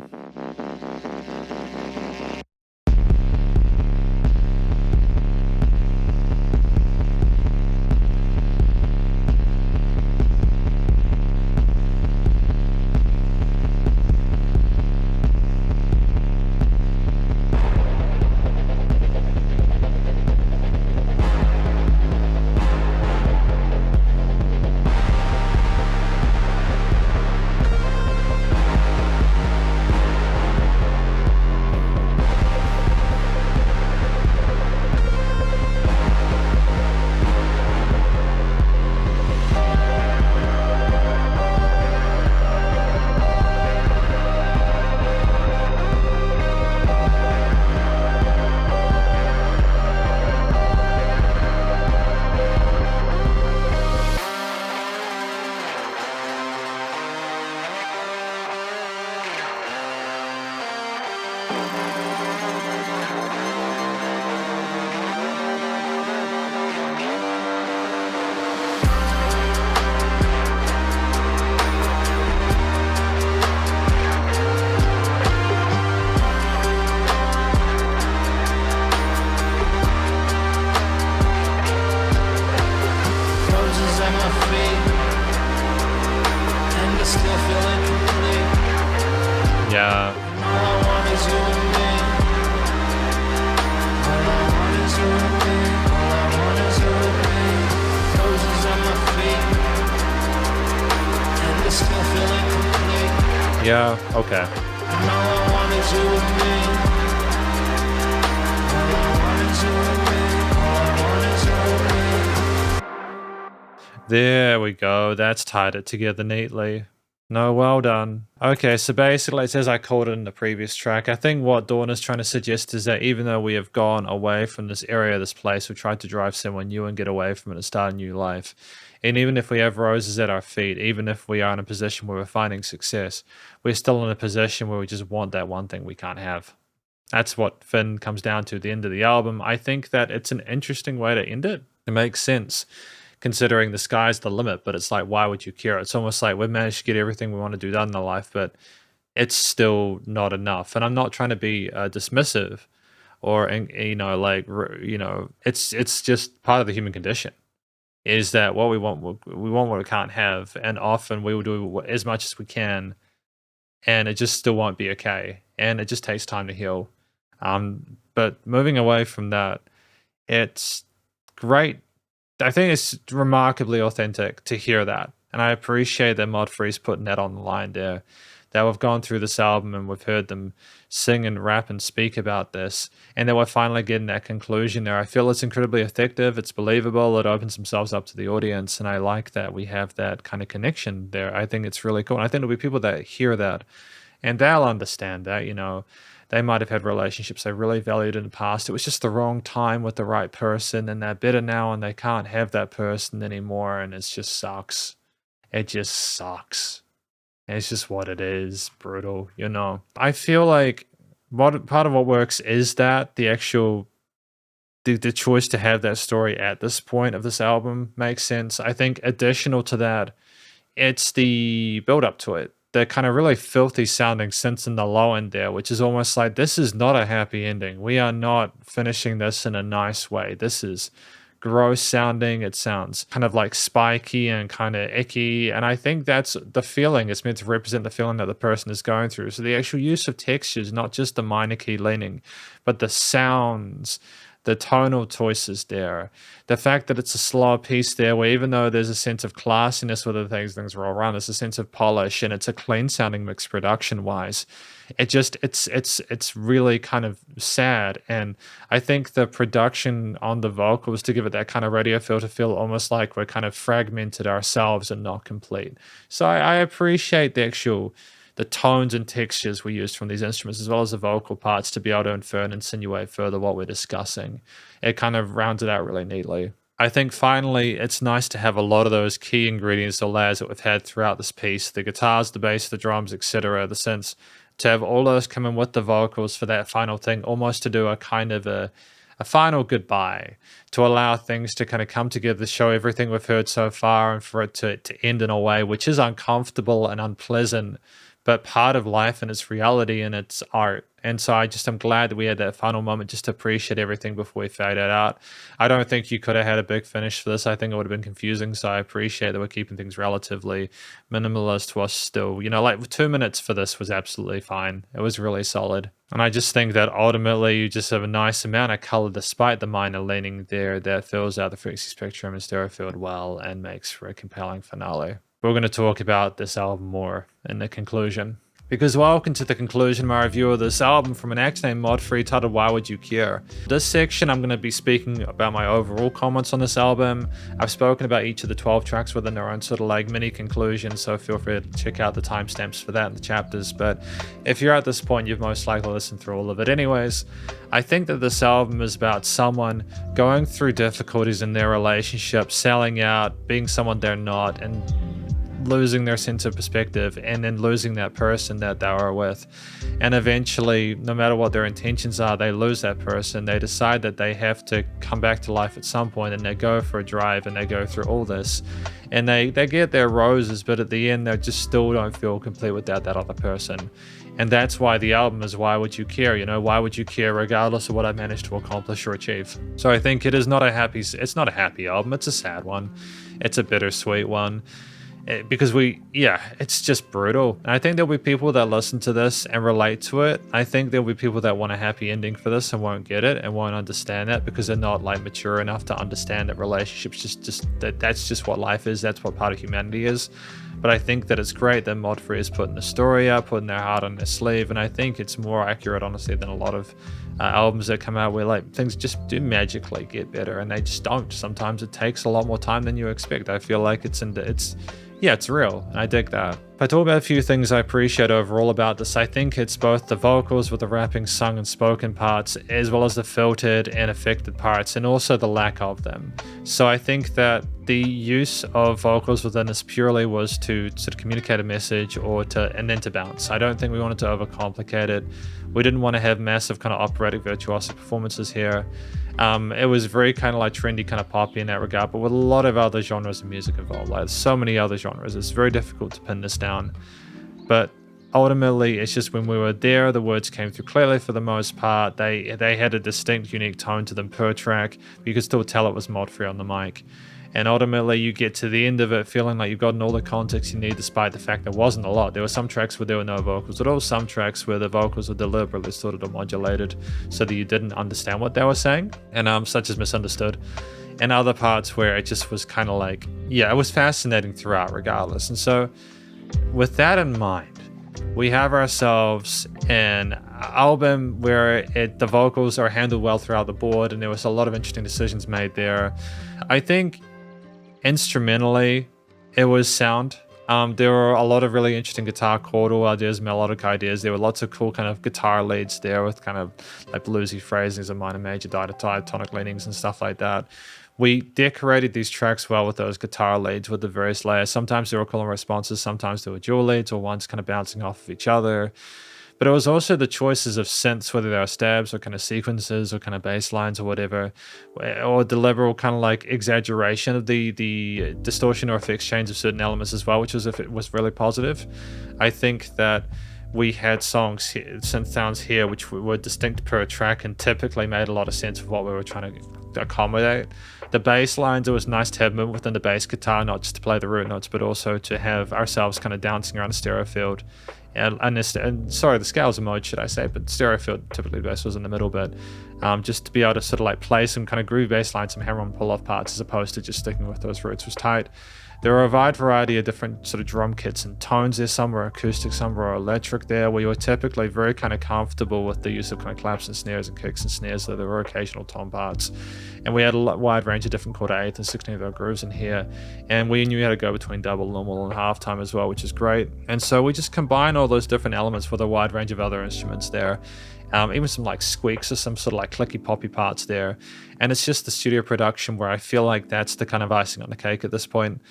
Yeah. Yeah, okay. There we go. That's tied it together neatly. No, well done. Okay, so basically, it's as I called it in the previous track. I think what Dawn is trying to suggest is that even though we have gone away from this area, this place, we've tried to drive somewhere new and get away from it and start a new life. And even if we have roses at our feet, even if we are in a position where we're finding success, we're still in a position where we just want that one thing we can't have. That's what Finn comes down to at the end of the album. I think that it's an interesting way to end it. It makes sense, considering the sky's the limit, but it's like, why would you care? It's almost like we've managed to get everything we want to do done in our life, but it's still not enough. And I'm not trying to be dismissive or, it's just part of the human condition, is that what we want what we can't have. And often we will do as much as we can, and it just still won't be okay. And it just takes time to heal. But moving away from that, it's great. I think it's remarkably authentic to hear that. And I appreciate that Modfrey's putting that on the line there. That we've gone through this album and we've heard them sing and rap and speak about this. And that we're finally getting that conclusion there. I feel it's incredibly effective. It's believable. It opens themselves up to the audience. And I like that we have that kind of connection there. I think it's really cool. And I think there'll be people that hear that and they'll understand that, they might have had relationships they really valued in the past. It was just the wrong time with the right person, and they're bitter now and they can't have that person anymore, and it just sucks. It just sucks. It's just what it is. Brutal, I feel like part of what works is that the actual the choice to have that story at this point of this album makes sense. I think additional to that, it's the build up to it. The kind of really filthy sounding synths in the low end there, which is almost like this is not a happy ending. We are not finishing this in a nice way. This is gross sounding. It sounds kind of like spiky and kind of icky. And I think that's the feeling. It's meant to represent the feeling that the person is going through. So the actual use of textures, not just the minor key leaning, but the sounds, the tonal choices there, the fact that it's a slow piece there, where even though there's a sense of classiness with the things roll around, there's a sense of polish, and it's a clean sounding mix production wise. It's really kind of sad. And I think the production on the vocals to give it that kind of radio feel, to feel almost like we're kind of fragmented ourselves and not complete. So I appreciate the tones and textures we used from these instruments, as well as the vocal parts, to be able to infer and insinuate further what we're discussing. It kind of rounds it out really neatly. I think finally, it's nice to have a lot of those key ingredients or layers that we've had throughout this piece, the guitars, the bass, the drums, etc., the synths, to have all those come in with the vocals for that final thing, almost to do a kind of a final goodbye, to allow things to kind of come together, show everything we've heard so far, and for it to end in a way which is uncomfortable and unpleasant, but part of life and its reality and its art. And so I'm glad that we had that final moment just to appreciate everything before we fade it out. I don't think you could have had a big finish for this. I think it would have been confusing. So I appreciate that we're keeping things relatively minimalist to us still. Like 2 minutes for this was absolutely fine. It was really solid. And I just think that ultimately you just have a nice amount of color despite the minor leaning there that fills out the frequency spectrum and stereo field well and makes for a compelling finale. We're going to talk about this album more in the conclusion. Because welcome to the conclusion of my review of this album from an act named Modfrey, titled Why Would You Care? This section I'm going to be speaking about my overall comments on this album. I've spoken about each of the 12 tracks within their own sort of like mini conclusion, so feel free to check out the timestamps for that in the chapters. But if you're at this point, you've most likely listened through all of it anyways. I think that this album is about someone going through difficulties in their relationship, selling out, being someone they're not, and losing their sense of perspective, and then losing that person that they were with. And eventually, no matter what their intentions are, they lose that person. They decide that they have to come back to life at some point, and they go for a drive and they go through all this. And they get their roses, but at the end, they just still don't feel complete without that other person. And that's why the album is Why Would You Care? Why would you care regardless of what I managed to accomplish or achieve? So I think it's not a happy album. It's a sad one. It's a bittersweet one. because it's just brutal. And I think there'll be people that listen to this and relate to it. I think there'll be people that want a happy ending for this and won't get it and won't understand that because they're not like mature enough to understand that relationships that's just what life is. That's what part of humanity is. But I think that it's great that Modfrey is putting the story out, putting their heart on their sleeve, and I think it's more accurate, honestly, than a lot of albums that come out where like things just do magically get better, and they just don't. Sometimes it takes a lot more time than you expect. I feel like it's real, and I dig that. If I talk about a few things I appreciate overall about this, I think it's both the vocals with the rapping, sung and spoken parts, as well as the filtered and affected parts, and also the lack of them. So I think that the use of vocals within this purely was to sort of communicate a message and then to bounce. I don't think we wanted to overcomplicate it. We didn't want to have massive kind of operatic virtuosic performances here. It was very kind of like trendy, kind of poppy in that regard, but with a lot of other genres of music involved. Like so many other genres, it's very difficult to pin this down. But ultimately, it's just when we were there, the words came through clearly for the most part. They had a distinct, unique tone to them per track. But you could still tell it was Modfrey on the mic. And ultimately, you get to the end of it feeling like you've gotten all the context you need, despite the fact there wasn't a lot. There were some tracks where there were no vocals at all, some tracks where the vocals were deliberately sort of demodulated so that you didn't understand what they were saying, and such as Misunderstood. And other parts where it just was kind of like, it was fascinating throughout regardless. And so with that in mind, we have ourselves an album where the vocals are handled well throughout the board, and there was a lot of interesting decisions made there. I think instrumentally, it was sound. There were a lot of really interesting guitar chordal ideas, melodic ideas. There were lots of cool kind of guitar leads there with kind of like bluesy phrasings and minor, major, diatonic leanings and stuff like that. We decorated these tracks well with those guitar leads with the various layers. Sometimes they were call and responses, sometimes they were dual leads or ones kind of bouncing off of each other. But it was also the choices of synths, whether they are stabs or kind of sequences or kind of bass lines or whatever, or deliberate kind of like exaggeration of the distortion or effects change of certain elements as well, which was really positive. I think that we had songs here, synth sounds here, which were distinct per track and typically made a lot of sense of what we were trying to accommodate. The bass lines, it was nice to have movement within the bass guitar, not just to play the root notes, but also to have ourselves kind of dancing around a stereo field. And sorry, the scales of mode, should I say, but stereo field, typically the bass was in the middle, but just to be able to sort of like play some kind of groove bass lines, some hammer-on pull-off parts, as opposed to just sticking with those roots was tight. There are a wide variety of different sort of drum kits and tones there. Some were acoustic, some were electric there, where you were typically very kind of comfortable with the use of kind of claps and snares and kicks and snares, so there were occasional tom parts. And we had a wide range of different quarter, eighth, and 16th grooves in here. And we knew how to go between double, normal, and halftime as well, which is great. And so we just combine all those different elements with a wide range of other instruments there. Even some like squeaks or some sort of like clicky poppy parts there. And it's just the studio production where I feel like that's the kind of icing on the cake at this point.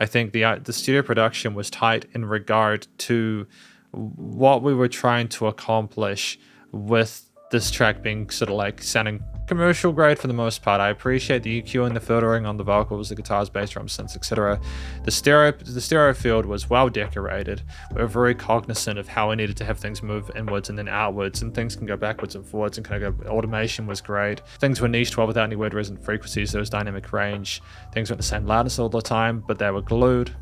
I think the studio production was tight in regard to what we were trying to accomplish with this track being sort of like sounding commercial grade for the most part. I appreciate the EQ and the filtering on the vocals, the guitars, bass drums, synths, etc. The stereo field was well decorated. We were very cognizant of how we needed to have things move inwards and then outwards, and things can go backwards and forwards, and kind of automation was great. Things were niched well without any weird resonant frequencies. There was dynamic range. Things weren't the same loudness all the time, but they were glued.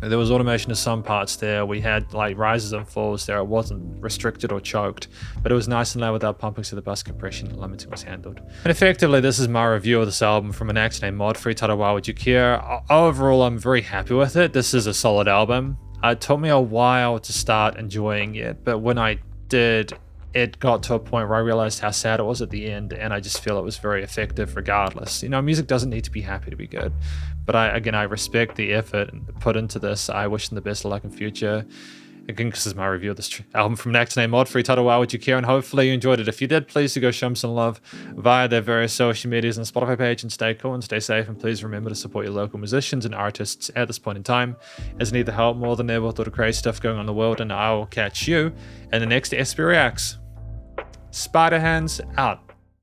There was automation of some parts there. We had like rises and falls there. It wasn't restricted or choked, but it was nice and loud without pumping, so the bus compression and limiting was handled. And effectively, this is my review of this album from an act named Modfrey, titled Why Would You Care? Overall, I'm very happy with it. This is a solid album. It took me a while to start enjoying it, but when I did, it got to a point where I realized how sad it was at the end, and I just feel it was very effective regardless. You know, music doesn't need to be happy to be good. But I respect the effort put into this. I wish them the best of luck in future. Again, this is my review of this album from an act named Modfrey, titled Why Would You Care? And hopefully you enjoyed it. If you did, please do go show them some love via their various social medias and Spotify page, and stay cool and stay safe. And please remember to support your local musicians and artists at this point in time, as they need the help more than ever with all the crazy stuff going on in the world. And I will catch you in the next SP Reacts. Spiderhands out.